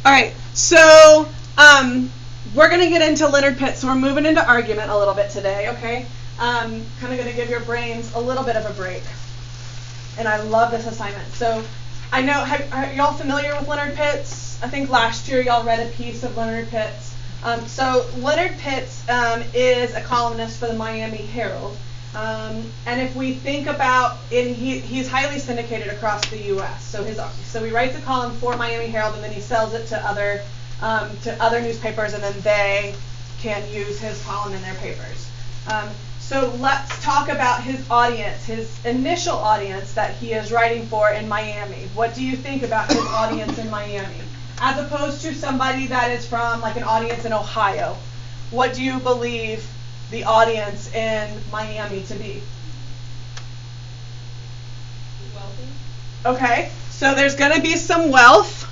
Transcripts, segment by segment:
All right, so we're going to get into Leonard Pitts. So we're moving into argument a little bit today, okay? Kind of going to give your brains a little bit of a break. And I love this assignment. So I know, are y'all familiar with Leonard Pitts? I think last year y'all read a piece of Leonard Pitts. So Leonard Pitts is a columnist for the Miami Herald. And if we think about it, he's highly syndicated across the U.S. So he writes a column for Miami Herald, and then he sells it to other newspapers, and then they can use his column in their papers. So let's talk about his audience, his initial audience that he is writing for in Miami. What do you think about his audience in Miami? As opposed to somebody that is from like an audience in Ohio. What do you believe the audience in Miami to be? Wealthy. Okay, so there's going to be some wealth.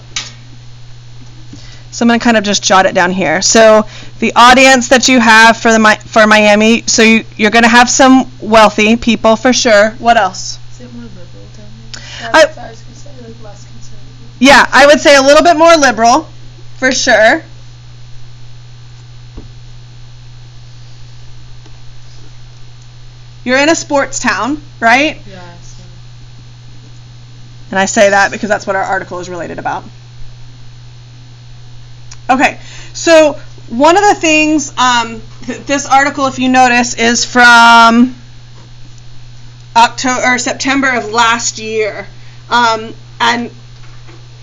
So I'm going to kind of just jot it down here. So the audience that you have for Miami, so you're going to have some wealthy people for sure. What else? Is it more liberal down there? I was going to say, like, less conservative. Yeah, I would say a little bit more liberal, for sure. You're in a sports town, right? Yes. And I say that because that's what our article is related about. Okay, so one of the things, this article, if you notice, is from September of last year. And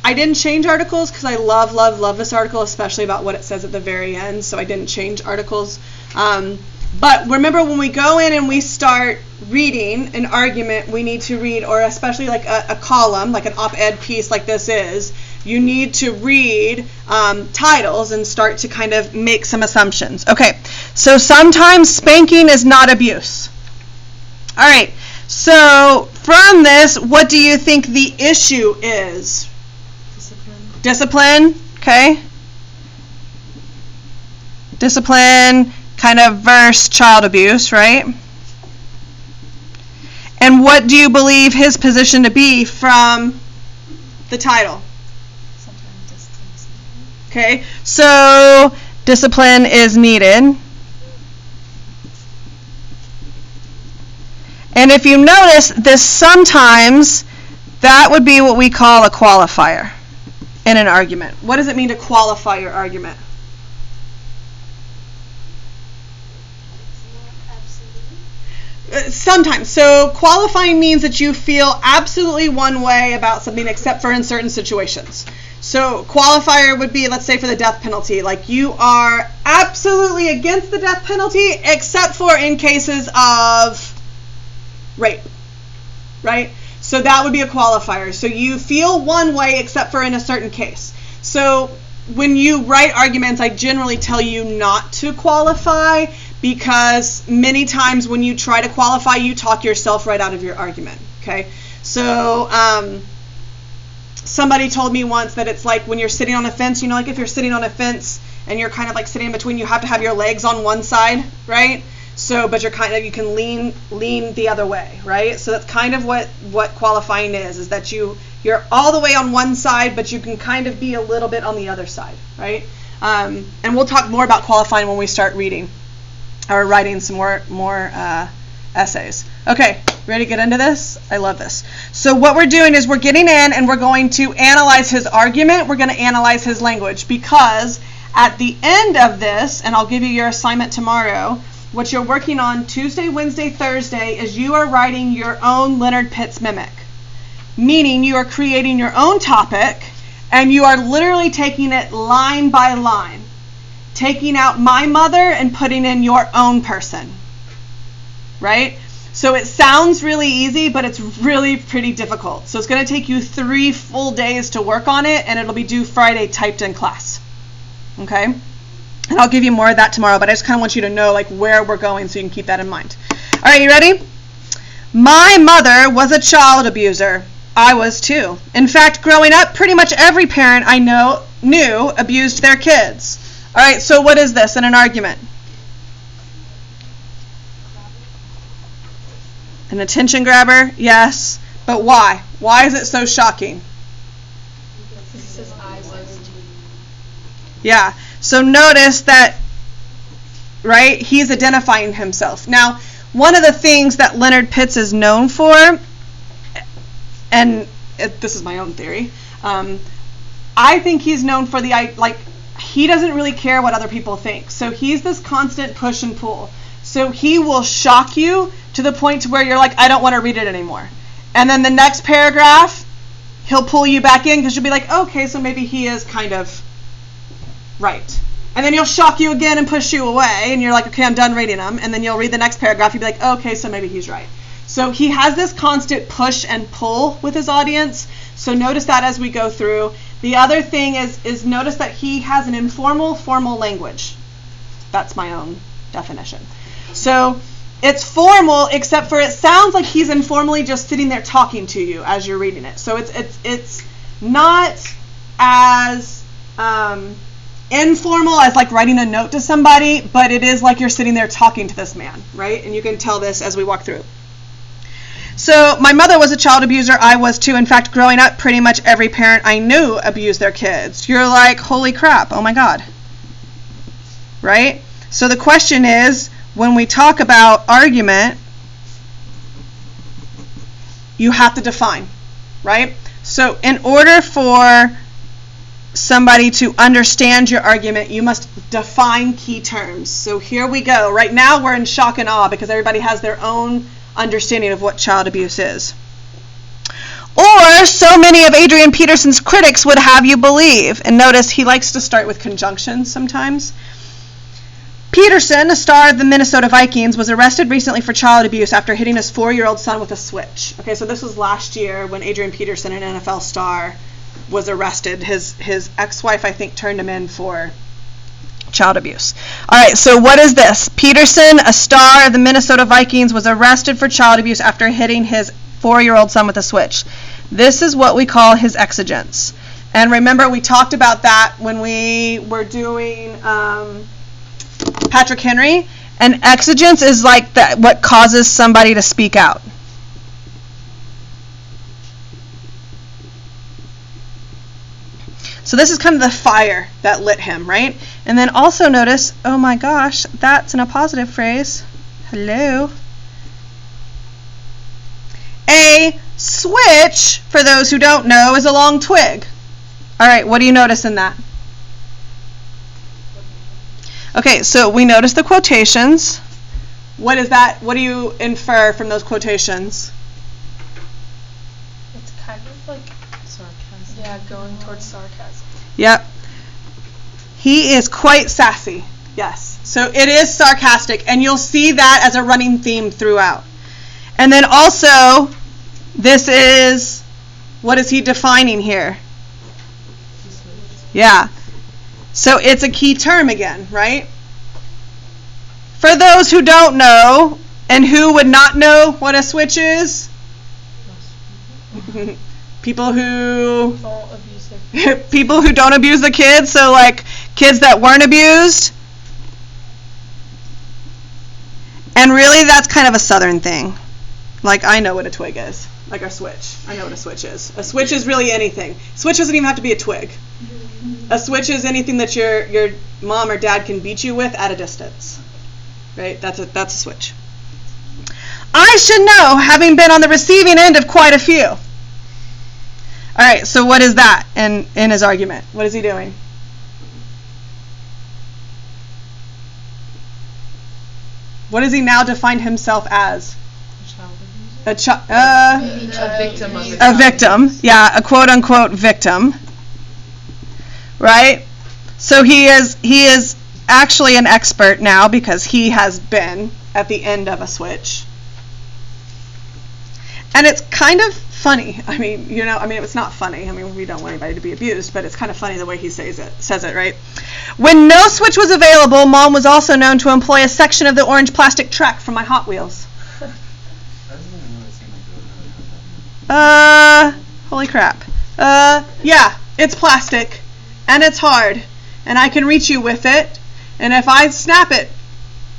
I didn't change articles because I love this article, especially about what it says at the very end, so I didn't change articles. But remember, when we go in and we start reading an argument, we need to read, or especially like a column, like an op-ed piece like this is, you need to read titles and start to kind of make some assumptions. Okay, so sometimes spanking is not abuse. All right, so from this, what do you think the issue is? Discipline, okay. Discipline, kind of versus child abuse, right? And what do you believe his position to be from the title? Sometimes discipline is needed. Okay, so discipline is needed. And if you notice, this sometimes, that would be what we call a qualifier in an argument. What does it mean to qualify your argument? Sometimes. So qualifying means that you feel absolutely one way about something except for in certain situations. So qualifier would be, let's say, for the death penalty. Like, you are absolutely against the death penalty except for in cases of rape, right? So that would be a qualifier. So you feel one way except for in a certain case. So when you write arguments, I generally tell you not to qualify, because many times when you try to qualify, you talk yourself right out of your argument, okay? So somebody told me once that it's like when you're sitting on a fence, you know, like if you're sitting on a fence and you're kind of like sitting in between, you have to have your legs on one side, right? So, but you can lean the other way, right? So that's kind of what qualifying is that you're all the way on one side, but you can kind of be a little bit on the other side, right? And we'll talk more about qualifying when we start reading or writing some more essays. Okay, ready to get into this? I love this. So what we're doing is we're getting in and we're going to analyze his argument. We're going to analyze his language, because at the end of this, and I'll give you your assignment tomorrow, what you're working on Tuesday, Wednesday, Thursday is you are writing your own Leonard Pitts mimic, meaning you are creating your own topic and you are literally taking it line by line, taking out my mother and putting in your own person, right? So it sounds really easy, but it's really pretty difficult. So it's going to take you 3 full days to work on it, and it'll be due Friday typed in class, okay? And I'll give you more of that tomorrow, but I just kind of want you to know like where we're going so you can keep that in mind. All right, you ready? My mother was a child abuser. I was too. In fact, growing up, pretty much every parent I knew abused their kids. All right, so what is this in an argument? An attention grabber? Yes. But why? Why is it so shocking? Because I was too. Yeah. So notice that, right, he's identifying himself. Now, one of the things that Leonard Pitts is known for, and this is my own theory, I think he's known for he doesn't really care what other people think. So he's this constant push and pull. So he will shock you to the point to where you're like, I don't want to read it anymore. And then the next paragraph, he'll pull you back in because you'll be like, okay, so maybe he is kind of right. And then he'll shock you again and push you away, and you're like, okay, I'm done reading them. And then you'll read the next paragraph, you'll be like, okay, so maybe he's right. So he has this constant push and pull with his audience. So notice that as we go through. The other thing is notice that he has an informal, formal language. That's my own definition. So it's formal, except for it sounds like he's informally just sitting there talking to you as you're reading it. So it's not as informal as like writing a note to somebody, but it is like you're sitting there talking to this man, right? And you can tell this as we walk through. So my mother was a child abuser. I was too. In fact, growing up, pretty much every parent I knew abused their kids. You're like, holy crap, oh my God. Right? So the question is, when we talk about argument, you have to define, right? So in order for somebody to understand your argument, you must define key terms. So here we go. Right now we're in shock and awe because everybody has their own understanding of what child abuse is. Or so many of Adrian Peterson's critics would have you believe. And notice he likes to start with conjunctions sometimes. Peterson, a star of the Minnesota Vikings, was arrested recently for child abuse after hitting his 4-year-old son with a switch. Okay, so this was last year when Adrian Peterson, an NFL star, was arrested. His ex-wife, I think, turned him in for child abuse. All right, so what is this? Peterson, a star of the Minnesota Vikings, was arrested for child abuse after hitting his 4-year-old son with a switch. This is what we call his exigence. And remember, we talked about that when we were doing Patrick Henry. And exigence is like that, what causes somebody to speak out. So this is kind of the fire that lit him, right? And then also notice, oh my gosh, that's in a positive phrase. Hello. A switch, for those who don't know, is a long twig. All right, what do you notice in that? Okay, so we notice the quotations. What is that? What do you infer from those quotations? It's kind of like sarcasm. Yeah, going towards sarcasm. Yep. He is quite sassy. Yes. So it is sarcastic, and you'll see that as a running theme throughout. And then also, this is, what is he defining here? Yeah. So it's a key term again, right? For those who don't know, and who would not know what a switch is? People who don't abuse the kids, so like kids that weren't abused. And really that's kind of a southern thing. Like I know what a twig is. Like a switch. I know what a switch is. A switch is really anything. Switch doesn't even have to be a twig. A switch is anything that your mom or dad can beat you with at a distance. Right? That's a switch. I should know, having been on the receiving end of quite a few. All right, so what is that in his argument? What is he doing? What does he now define himself as? A victim. A victim. Yeah, a quote-unquote victim. Right? So he is actually an expert now because he has been at the end of a switch. And it's kind of funny. I mean, it's not funny. I mean, we don't want anybody to be abused, but it's kind of funny the way he says it, right? When no switch was available, Mom was also known to employ a section of the orange plastic track from my Hot Wheels. Holy crap. Yeah, it's plastic, and it's hard, and I can reach you with it, and if I snap it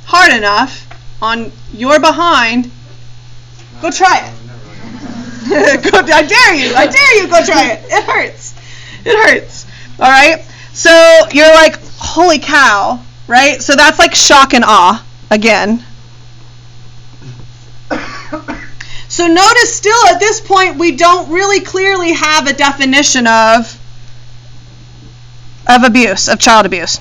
hard enough on your behind, go try it. I dare you, go try it. It hurts. All right? So you're like, holy cow, right? So that's like shock and awe again. So notice still at this point we don't really clearly have a definition of abuse, of child abuse.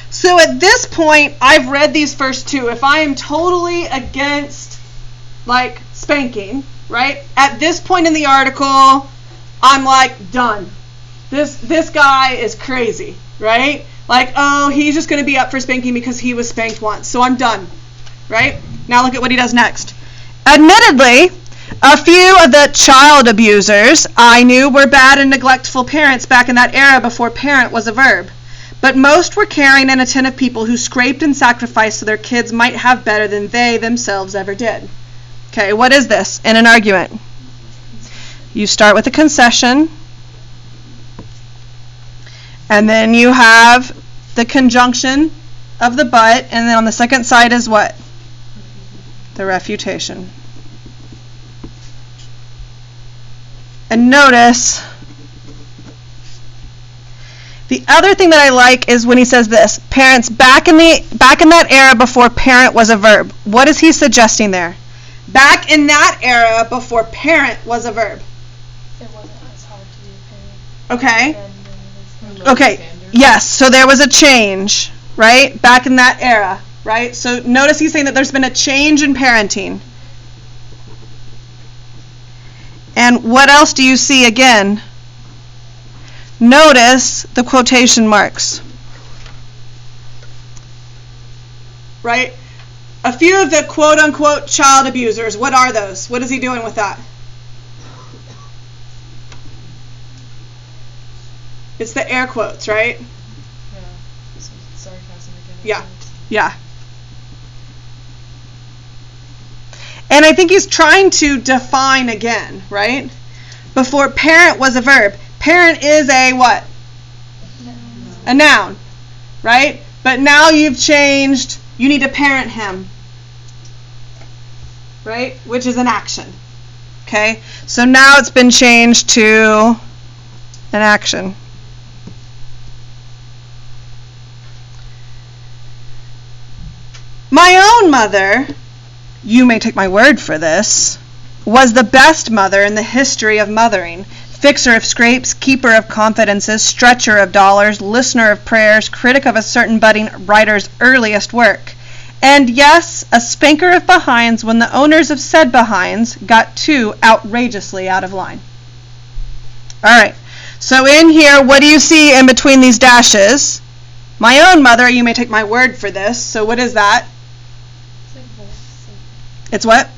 So at this point, I've read these first two. If I am totally against, like, spanking, right? At this point in the article, I'm like, done. This guy is crazy, right? Like, oh, he's just going to be up for spanking because he was spanked once. So I'm done, right? Now look at what he does next. Admittedly, a few of the child abusers I knew were bad and neglectful parents back in that era before parent was a verb. But most were caring and attentive people who scraped and sacrificed so their kids might have better than they themselves ever did. Okay, what is this in an argument? You start with a concession, and then you have the conjunction of the but, and then on the second side is what? The refutation. And notice, the other thing that I like is when he says this, parents back in that era before parent was a verb. What is he suggesting there? Back in that era before parent was a verb. It wasn't as hard to be a parent. Okay. Okay. Yes. So there was a change, right? Back in that era, right? So notice he's saying that there's been a change in parenting. And what else do you see again? Notice the quotation marks. Right? A few of the quote-unquote child abusers, what are those? What is he doing with that? It's the air quotes, right? Yeah. Some sarcasm again. Yeah. Yeah. And I think he's trying to define again, right? Before parent was a verb. Parent is a what? A noun, right? But now you've changed, you need to parent him, right? Which is an action, okay? So now it's been changed to an action. My own mother, you may take my word for this, was the best mother in the history of mothering. Fixer of scrapes, keeper of confidences, stretcher of dollars, listener of prayers, critic of a certain budding writer's earliest work. And yes, a spanker of behinds when the owners of said behinds got too outrageously out of line. All right, so in here, what do you see in between these dashes? My own mother, you may take my word for this. So what is that? It's like voice. It's what?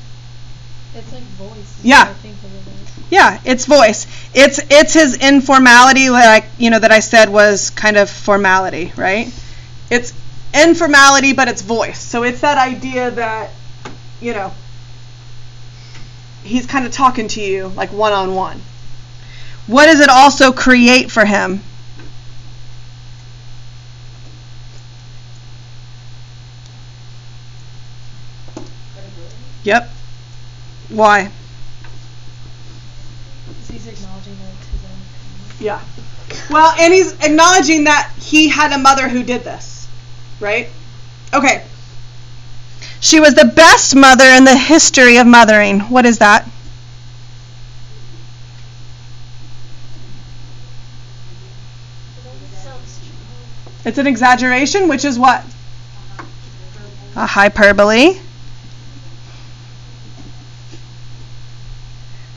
It's like voice. Yeah. I think of it as. Yeah, it's voice. It's his informality, like, that I said was kind of formality, right? It's informality, but it's voice. So it's that idea that, he's kind of talking to you like one-on-one. What does it also create for him? Yep. Why? He's acknowledging that it's his own opinion. Yeah. Well, and he's acknowledging that he had a mother who did this, right? Okay. She was the best mother in the history of mothering. What is that? It's an exaggeration, which is what? A hyperbole.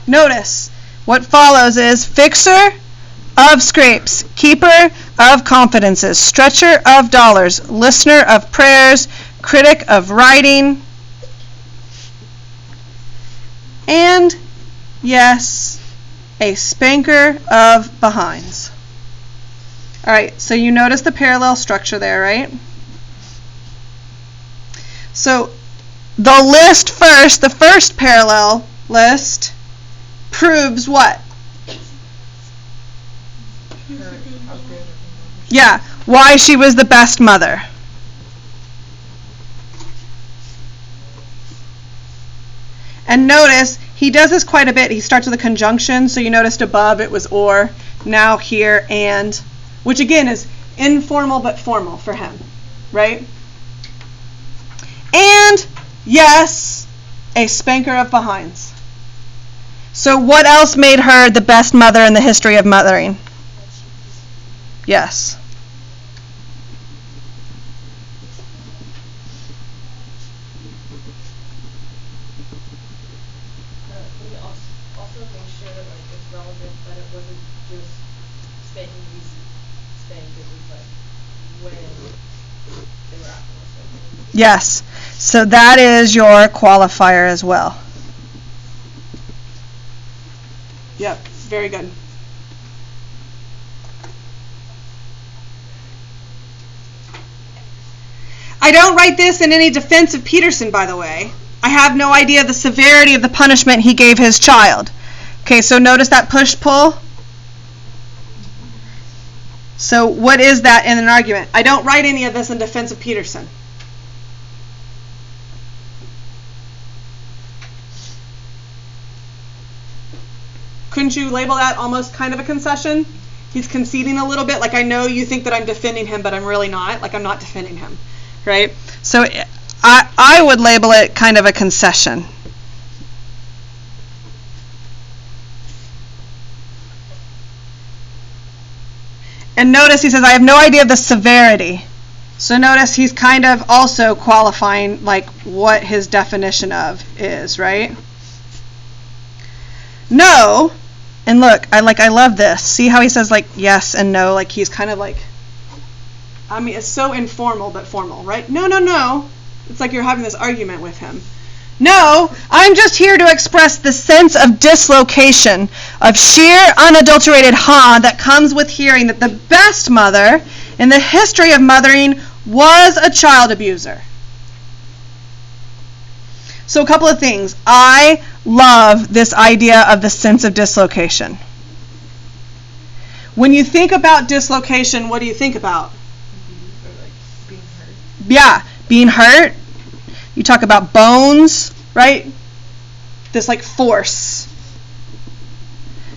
Notice, what follows is fixer of scrapes, keeper of confidences, stretcher of dollars, listener of prayers, critic of writing, and, yes, a spanker of behinds. All right, so you notice the parallel structure there, right? So the list first, the first parallel list, proves what? Yeah, why she was the best mother. And notice, he does this quite a bit. He starts with a conjunction, so you noticed above it was or, now here and, which again is informal but formal for him, right? And yes, a spanker of behinds. So what else made her the best mother in the history of mothering? Yes. Also make sure that it's relevant that it wasn't just spanking these spank, it was when they were after. Yes. So that is your qualifier as well. Yep, very good. I don't write this in any defense of Peterson, by the way. I have no idea the severity of the punishment he gave his child. Okay, so notice that push-pull. So what is that in an argument? I don't write any of this in defense of Peterson. Couldn't you label that almost kind of a concession? He's conceding a little bit, like I know you think that I'm defending him, but I'm really not. Like I'm not defending him, right? So I would label it kind of a concession. And notice he says, I have no idea of the severity. So notice he's kind of also qualifying like what his definition of is, right? No. And look, I love this. See how he says like yes and no, like he's kind of like, I mean, it's so informal but formal, right? No. It's like you're having this argument with him. No, I'm just here to express the sense of dislocation, of sheer unadulterated ha that comes with hearing that the best mother in the history of mothering was a child abuser. So a couple of things. I love this idea of the sense of dislocation. When you think about dislocation, what do you think about? Being hurt. Yeah, being hurt. You talk about bones, right? This like force.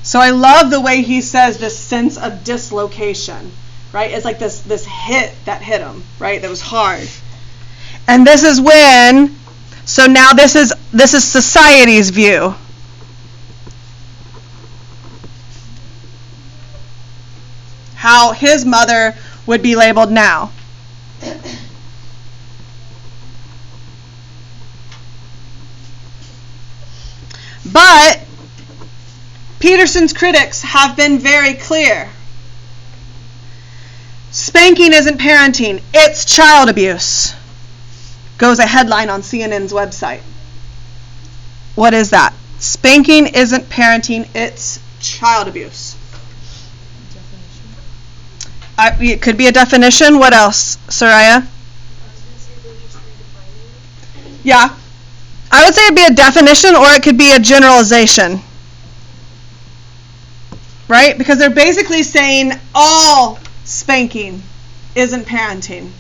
So I love the way he says this sense of dislocation, right? It's like this hit that hit him, right? That was hard. And this is when, so now this is society's view. How his mother would be labeled now. But Peterson's critics have been very clear. Spanking isn't parenting, it's child abuse. Goes a headline on CNN's website. What is that? Spanking isn't parenting, it's child abuse. It could be a definition. What else, Soraya? Yeah. I would say it'd be a definition or it could be a generalization. Right? Because they're basically saying all spanking isn't parenting.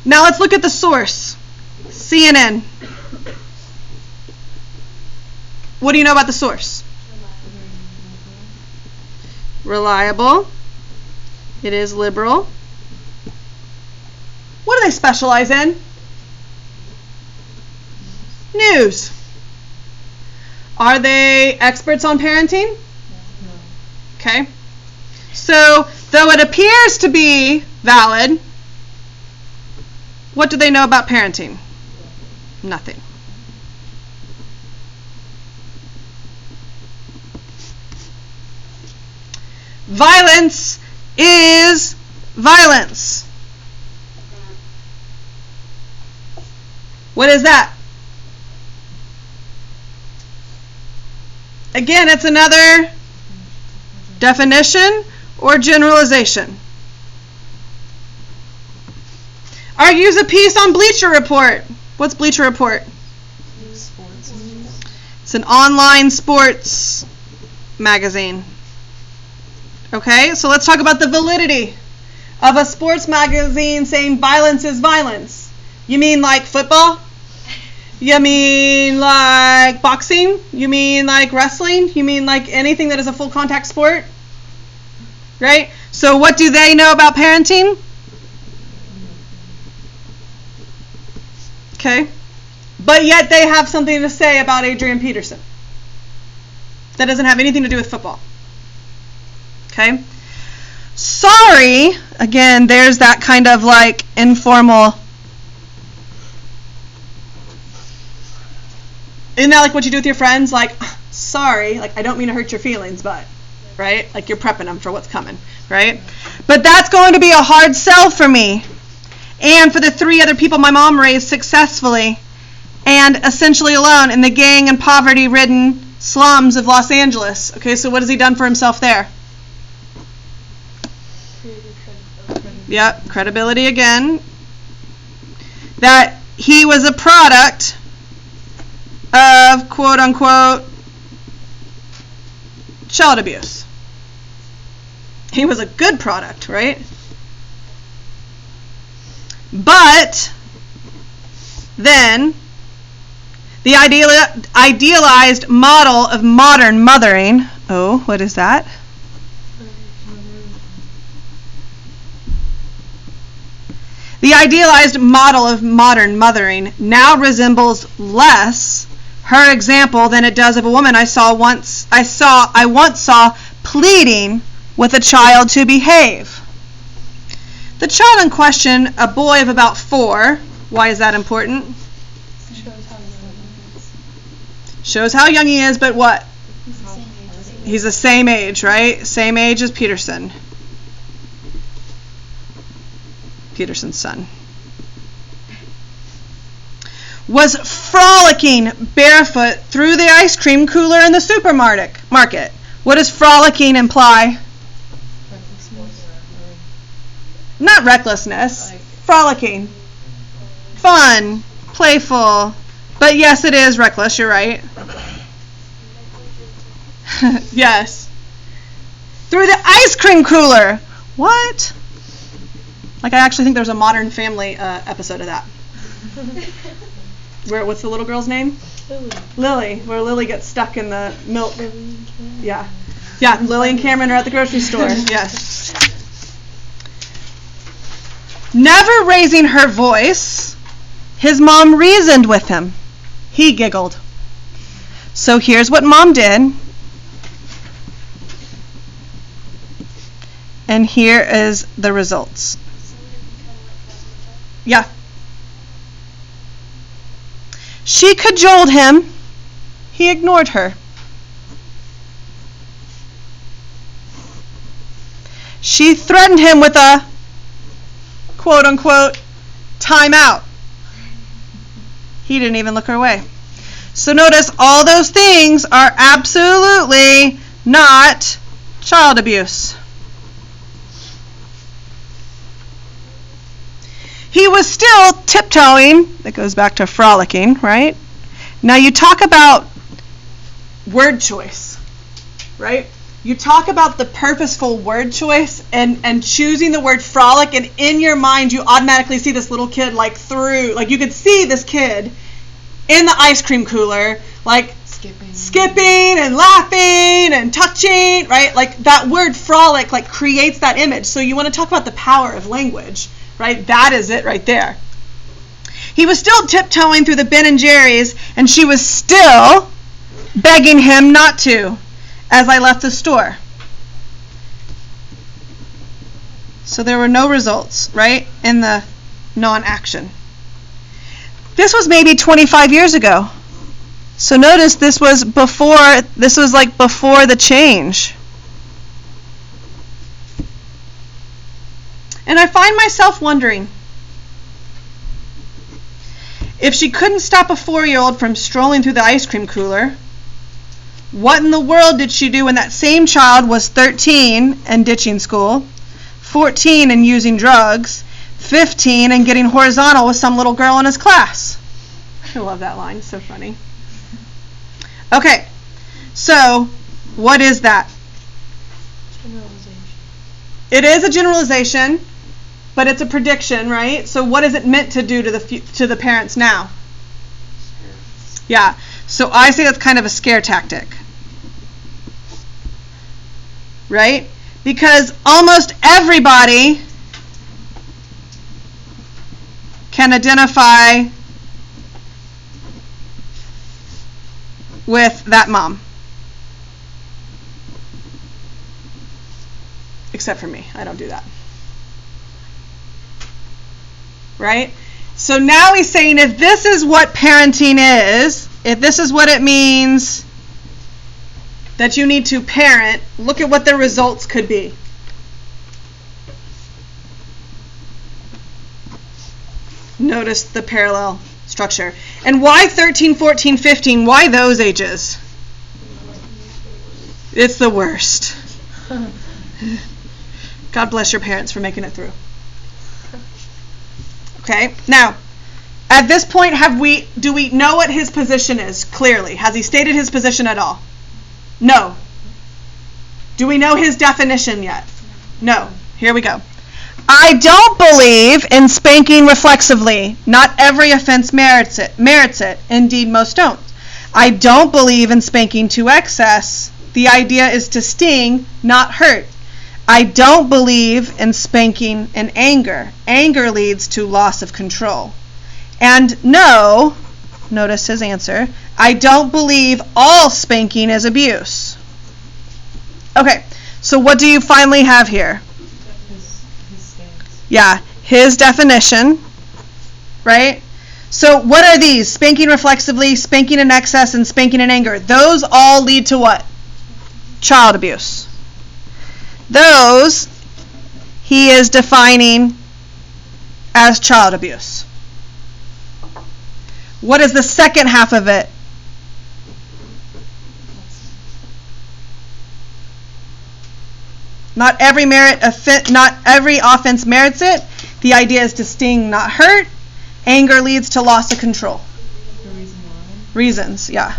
Now let's look at the source. CNN. What do you know about the source? Reliable. It is liberal. What do they specialize in? News. Are they experts on parenting? No. Okay. So, though it appears to be valid, what do they know about parenting? Nothing. Violence is violence. What is that? Again, it's another definition or generalization. Argues a piece on Bleacher Report. What's Bleacher Report? Sports news. It's an online sports magazine. Okay, so let's talk about the validity of a sports magazine saying violence is violence. You mean like football? You mean like boxing? You mean like wrestling? You mean like anything that is a full contact sport? Right? So what do they know about parenting? Okay. But yet they have something to say about Adrian Peterson. That doesn't have anything to do with football. Okay. Sorry, again, there's that kind of like informal. Isn't that like what you do with your friends? Like, sorry, like I don't mean to hurt your feelings, but, right? Like you're prepping them for what's coming, right? But that's going to be a hard sell for me. And for the 3 other people my mom raised successfully and essentially alone in the gang and poverty-ridden slums of Los Angeles. Okay, so what has he done for himself there? Yep, credibility again. That he was a product of quote-unquote child abuse. He was a good product, right? But then the idealized model of modern mothering. Oh, what is that? The idealized model of modern mothering now resembles less her example than it does of a woman I once saw pleading with a child to behave. The child in question, a boy of about 4. Why is that important? Shows how young he is, but what? He's the same age, right? Same age as Peterson's son. Was frolicking barefoot through the ice cream cooler in the supermarket. What does frolicking imply? Not recklessness. Frolicking. Fun. Playful. But yes, it is reckless. You're right. Yes. Through the ice cream cooler. What? Like I actually think there's a Modern Family episode of that. What's the little girl's name? Lily. Where Lily gets stuck in the milk. Yeah. Yeah, Lily and Cameron are at the grocery store. Yes. Never raising her voice, his mom reasoned with him. He giggled. So here's what mom did. And here is the results. Yeah. She cajoled him. He ignored her. She threatened him with a quote-unquote timeout. He didn't even look her way. So notice all those things are absolutely not child abuse. He was still tiptoeing. That goes back to frolicking, right? Now you talk about word choice, right? You talk about the purposeful word choice and choosing the word frolic, and in your mind you automatically see this little kid like you could see this kid in the ice cream cooler like skipping and laughing and touching, right? Like that word frolic like creates that image. So you want to talk about the power of language, right? That is it right there. He was still tiptoeing through the Ben and Jerry's, and she was still begging him not to as I left the store. So there were no results, right, in the non-action. This was maybe 25 years ago. So notice this was like before the change. And I find myself wondering, if she couldn't stop a 4-year-old from strolling through the ice cream cooler, what in the world did she do when that same child was 13 and ditching school, 14 and using drugs, 15 and getting horizontal with some little girl in his class? I love that line. It's so funny. Okay, so what is that? Generalization. It is a generalization, but it's a prediction, right? So what is it meant to do to the parents now? Scare Yeah. So I say that's kind of a scare tactic. Right? Because almost everybody can identify with that mom. Except for me. I don't do that. Right? So now he's saying if this is what parenting is, if this is what it means that you need to parent, look at what the results could be. Notice the parallel structure. And why 13, 14, 15? Why those ages? It's the worst. God bless your parents for making it through. Okay, now, at this point, do we know what his position is, clearly? Has he stated his position at all? No. Do we know his definition yet? No. Here we go. I don't believe in spanking reflexively. Not every offense merits it. Indeed, most don't. I don't believe in spanking to excess. The idea is to sting, not hurt. I don't believe in spanking in anger. Anger leads to loss of control. And no, notice his answer, I don't believe all spanking is abuse. Okay, so what do you finally have here? His stance. Yeah, his definition, right? So what are these? Spanking reflexively, spanking in excess, and spanking in anger. Those all lead to what? Child abuse. Those he is defining as child abuse. What is the second half of it? Not every offense merits it. The idea is to sting, not hurt. Anger leads to loss of control. The reason why? Reasons, yeah.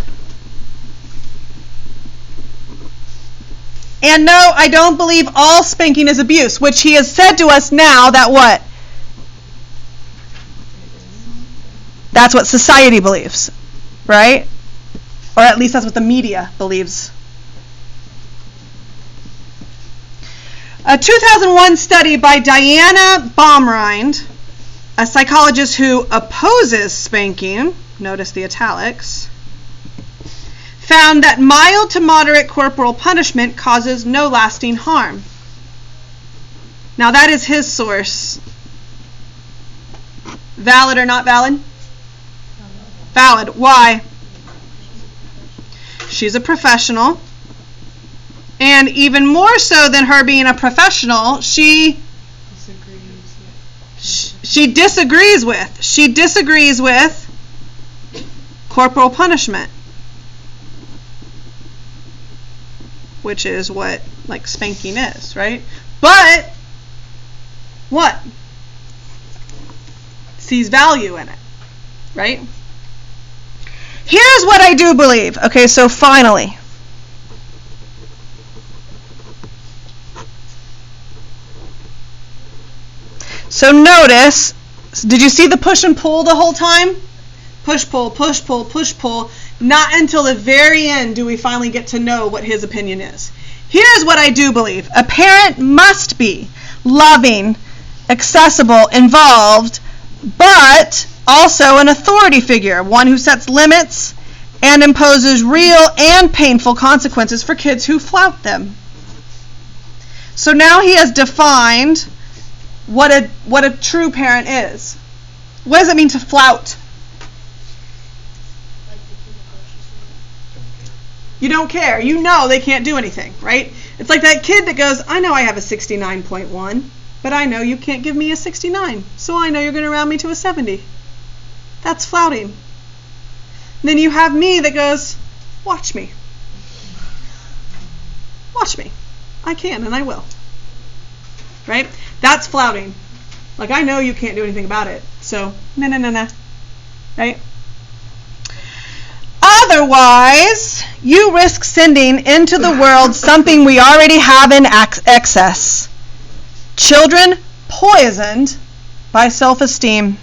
And no, I don't believe all spanking is abuse, which he has said to us now that what? That's what society believes, right? Or at least that's what the media believes. A 2001 study by Diana Baumrind, a psychologist who opposes spanking, notice the italics, found that mild to moderate corporal punishment causes no lasting harm. Now that is his source. Valid or not valid? Valid. Why? She's a professional. And even more so than her being a professional, she disagrees with corporal punishment, which is what like spanking is, right? But what? Sees value in it, right? Here's what I do believe. Okay, so finally. So notice, did you see the push and pull the whole time? Push, pull, push, pull, push, pull. Not until the very end do we finally get to know what his opinion is. Here's what I do believe. A parent must be loving, accessible, involved, but also an authority figure, one who sets limits and imposes real and painful consequences for kids who flout them. So now he has defined what a true parent is. What does it mean to flout? You don't care. You know they can't do anything, right? It's like that kid that goes, I know I have a 69.1, but I know you can't give me a 69, so I know you're going to round me to a 70. That's flouting. And then you have me that goes, watch me. Watch me. I can and I will. Right? That's flouting. Like, I know you can't do anything about it, so no. Right? Otherwise, you risk sending into the world something we already have in excess. Children poisoned by self-esteem.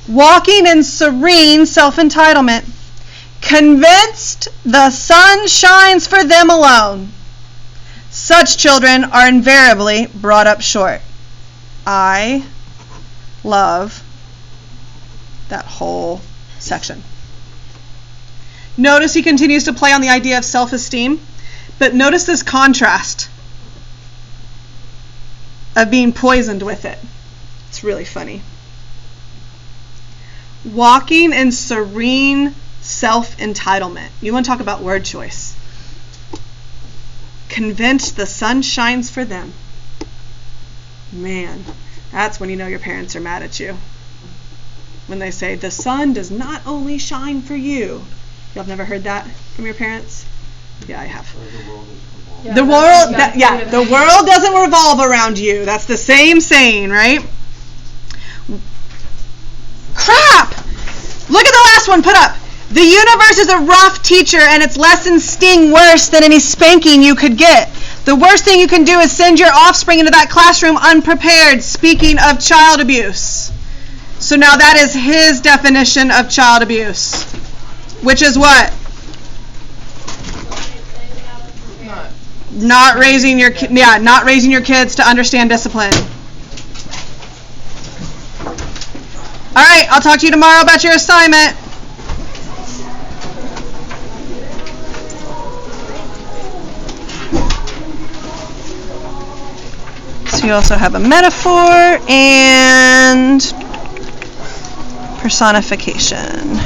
walking in serene self-entitlement, convinced the sun shines for them alone. Such children are invariably brought up short. I love that whole section. Notice he continues to play on the idea of self-esteem, but notice this contrast of being poisoned with it. It's really funny. Walking in serene self-entitlement. You want to talk about word choice. Convinced the sun shines for them. Man, that's when you know your parents are mad at you. When they say, the sun does not only shine for you. Y'all have never heard that from your parents? Yeah, I have. Yeah, The world doesn't revolve around you. That's the same saying, right? Crap! Look at the last one put up. The universe is a rough teacher and its lessons sting worse than any spanking you could get. The worst thing you can do is send your offspring into that classroom unprepared, speaking of child abuse. So now that is his definition of child abuse. Which is what? Not raising your kids to understand discipline. All right, I'll talk to you tomorrow about your assignment. So you also have a metaphor and personification.